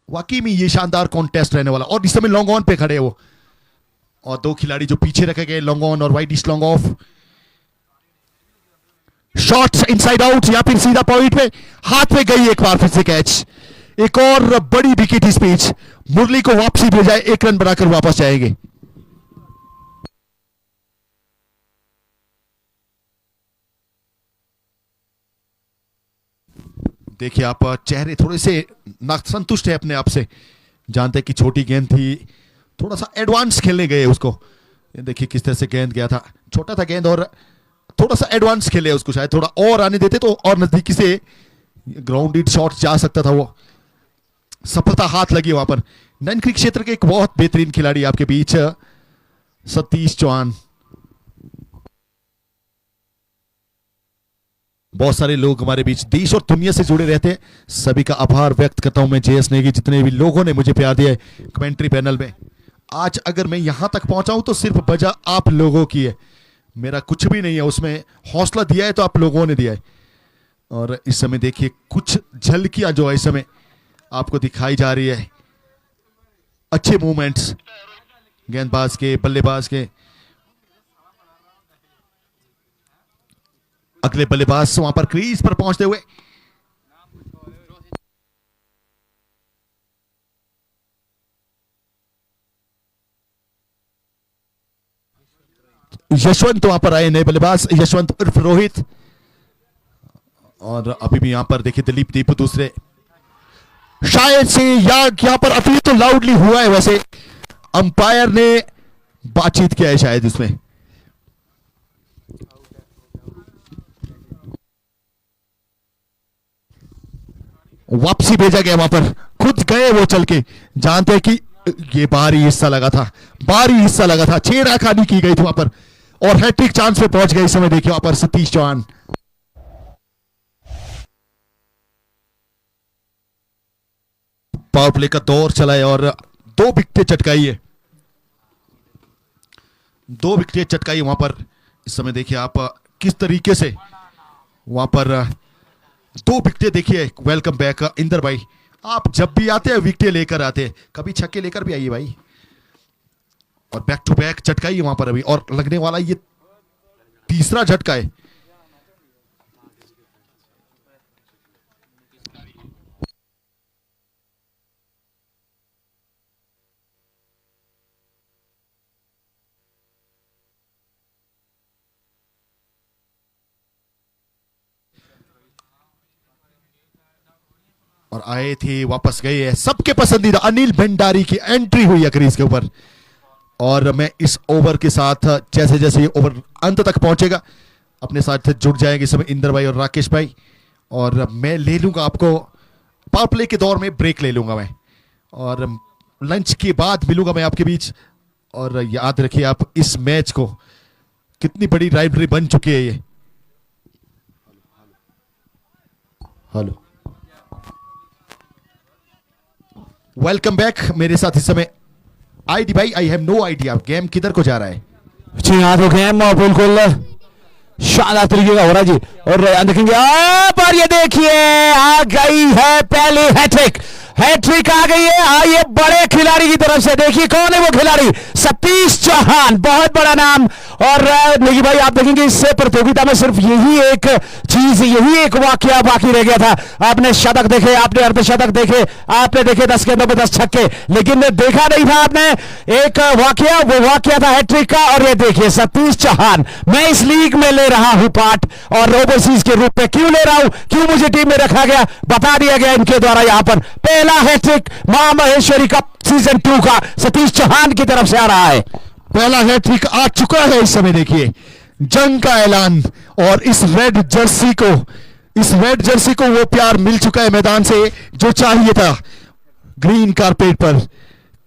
वाकई में ये शानदार कॉन्टेस्ट रहने वाला। और इस समय लॉन्ग ऑन पे खड़े हैं वो, और दो खिलाड़ी जो पीछे रखे गए, लॉन्ग ऑन और wide dish long off. Shots inside out या फिर सीधा पॉइंट पे, हाथ में गई एक बार फिर से कैच। एक और बड़ी विकेट इस पिच, मुरली को वापसी भेजाए, 1 रन बनाकर वापस जाएंगे। देखिए आप चेहरे थोड़े से नासंतुष्ट है अपने आप से, जानते कि छोटी गेंद थी, थोड़ा सा एडवांस खेलने गए उसको। देखिए किस तरह से गेंद गया था, छोटा था गेंद और थोड़ा सा एडवांस खेले उसको, शायद थोड़ा और आने देते तो और नजदीकी से ग्राउंडेड शॉट जा सकता था वो। सफलता हाथ लगी वहां पर। नैन क्रिक क्षेत्र के एक बहुत बेहतरीन खिलाड़ी आपके बीच सतीश चौहान। बहुत सारे लोग हमारे बीच देश और दुनिया से जुड़े रहते हैं, सभी का आभार व्यक्त करता हूं मैं जेएस नेगी, जितने भी लोगों ने मुझे प्यार दिया है कमेंट्री पैनल में। आज अगर मैं यहां तक पहुंचा हूं तो सिर्फ वजह आप लोगों की है, मेरा कुछ भी नहीं है उसमें। हौसला दिया है तो आप लोगों ने दिया है। और इस समय देखिए कुछ झलकियां जो है इस समय आपको दिखाई जा रही है, अच्छे मूवमेंट्स गेंदबाज के, बल्लेबाज के। अगले बल्लेबाज वहां पर क्रीज पर पहुंचते हुए, यशवंत वहां पर आए, नए बल्लेबाज यशवंत उर्फ रोहित। और अभी भी यहां पर देखिए दिलीप दीपू दूसरे, शायद से यहां पर अभी तो लाउडली हुआ है, वैसे अंपायर ने बातचीत किया है शायद इसमें। वापसी भेजा गया वहां पर, खुद गए वो चल के, जानते हैं कि ये बाहरी हिस्सा लगा था, बाहरी हिस्सा लगा था, छेड़खानी की गई थी वहां पर और हैट्रिक चांस पे पहुंच गए इस समय। देखिए वहां पर सतीश चौहान। पावर प्ले का दौर चलाए और 2 विकेटें चटकाई है, 2 विकेटें चटकाई वहां पर। इस समय देखिए आप किस तरीके से वहां पर 2 विकेटें। देखिए वेलकम बैक इंदर भाई, आप जब भी आते हैं विकेटें लेकर आते हैं, कभी छक्के लेकर भी आइए भाई। और बैक टू बैक चटकाई वहां पर अभी, और लगने वाला ये तीसरा झटका है। और आए थे वापस गए हैं, सबके पसंदीदा अनिल भंडारी की एंट्री हुई है क्रीज के ऊपर। और मैं इस ओवर के साथ जैसे जैसे ये ओवर अंत तक पहुंचेगा अपने साथ जुड़ जाएंगे इस समय इंदर भाई और राकेश भाई। और मैं ले लूंगा आपको पावर प्ले के दौर में, ब्रेक ले लूंगा मैं और लंच के बाद मिलूंगा मैं आपके बीच। और याद रखिए आप इस मैच को, कितनी बड़ी राइवलरी बन चुकी है ये। हेलो, वेलकम बैक मेरे साथ इस समय आईडी भाई। I have no idea game किधर को जा रहा है। जी हाँ, तो गेम बिल्कुल शानदार तरीके का हो रहा है जी। और देखेंगे पर ये देखिए आ गई है पहली हैट्रिक, हैट्रिक आ गई है। आइए बड़े खिलाड़ी की तरफ से, देखिए कौन है वो खिलाड़ी, सतीश चौहान, बहुत बड़ा नाम। और नेगी भाई आप देखेंगे इस प्रतियोगिता में सिर्फ यही एक चीज, यही एक वाकया बाकी रह गया था। आपने शतक देखे, आपने अर्धशतक देखे, आपने देखे 10 गेंदों पे 10 छक्के, लेकिन देखा नहीं था आपने एक वाकया, वो वाकया था हैट्रिक का। और ये देखिए सतीश चौहान, मैं इस लीग में ले रहा हूं पार्ट और ओवरसीज के रूप में क्यों ले रहा हूं, क्यों मुझे टीम में रखा गया, बता दिया गया इनके द्वारा। यहां पर पहला हैट्रिक मां महेश्वरी कप सीजन 2 का सतीश चौहान की तरफ से आ रहा है। पहला हैट्रिक आ चुका है इस समय। देखिए जंग का ऐलान, और इस रेड जर्सी को वो प्यार मिल चुका है मैदान से जो चाहिए था। ग्रीन कारपेट पर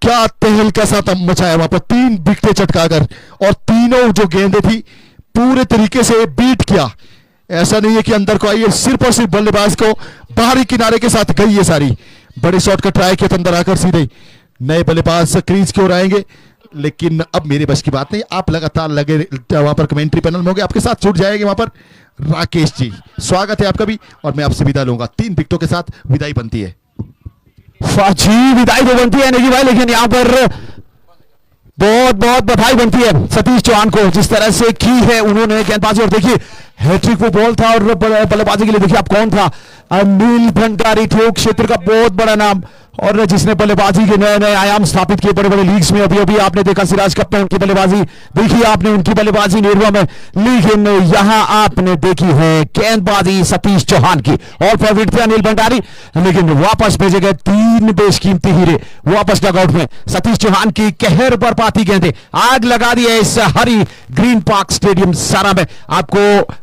क्या तहलका सा मचाया वहां पर, 3 विकेटें चटकाकर, और तीनों जो गेंदें थी पूरे तरीके से बीट किया। ऐसा नहीं है कि अंदर को आई है, सिर्फ और सिर्फ बल्लेबाज को बाहरी किनारे के साथ गई है सारी। बड़े शॉट का ट्राई किया, अंदर आकर सीधे नए बल्लेबाज क्रीज की ओर आएंगे, लेकिन अब मेरे बस की बात नहीं। आप लगातार लगे वहां पर कमेंट्री पैनल में होंगे, आपके साथ जुड़ जाएंगे वहां पर राकेश जी, स्वागत है आपका भी। और मैं आपसे विदा लूंगा, 3 विकेटों के साथ विदाई बनती है। जी विदाई तो बनती है नहीं भाई, लेकिन यहाँ पर बहुत बहुत बधाई बनती है सतीश चौहान को जिस तरह से की है उन्होंने गेंदबाजी। और देखिए हैट्रिक वो बॉल था और बल्लेबाजी के लिए देखिए आप कौन था, अनिल भंडारी थे क्षेत्र का बहुत बड़ा नाम और जिसने बल्लेबाजी के नए नए आयाम स्थापित किए बड़े बड़े लीग्स में। अभी अभी आपने देखा सिराज कप में उनकी बल्लेबाजी देखी आपने, उनकी बल्लेबाजी नेरुआ में, लेकिन यहां आपने देखी है गेंदबाजी सतीश चौहान की। और फेवरेट थे अनिल भंडारी, लेकिन वापस भेजे गए 3 बेशकीमती हीरे वापस डगआउट में। सतीश चौहान की कहर बरपाती गेंदें आग लगा दी है इस हरी ग्रीन पार्क स्टेडियम सारा में। आपको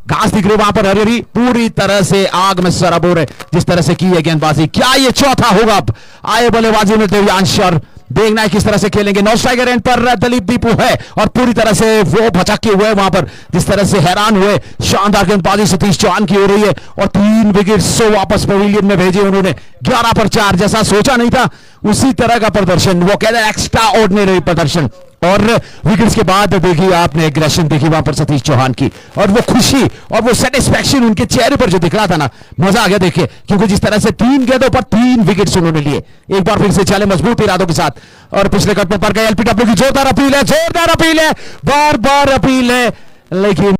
घास दिख रही वहां पर हरी हरी, पूरी तरह से आग में सराबोर है जिस तरह से की है गेंदबाजी। क्या ये चौथा होगा? अब आए बल्लेबाजी में देवयांश और देखना है किस तरह से खेलेंगे। नौ स्ट्राइकर एंड पर दलीप दीपू है और पूरी तरह से वो भटके हुए वहां पर जिस तरह से हैरान हुए। शानदार गेंदबाजी सतीश चौहान की हो रही है और 3 विकेट्स वापस पवेलियन में भेजे उन्होंने। 11 पर 4 जैसा सोचा नहीं था उसी तरह का प्रदर्शन, वो कहते हैं एक्स्ट्रा ऑर्डिनरी प्रदर्शन। और विकेट्स के बाद देखिए आपने एग्रेशन देखी वहां पर सतीश चौहान की और वो खुशी और वो सेटिस्फैक्शन उनके चेहरे पर जो दिख रहा था ना, मजा आ गया देखिए, क्योंकि जिस तरह से 3 गेंदों पर 3 विकेट्स उन्होंने लिए। एक बार फिर से चले मजबूत इरादों के साथ और पिछले कट में पर गए। एलपीडब्ल्यू की जोरदार अपील है, बार बार अपील है, लेकिन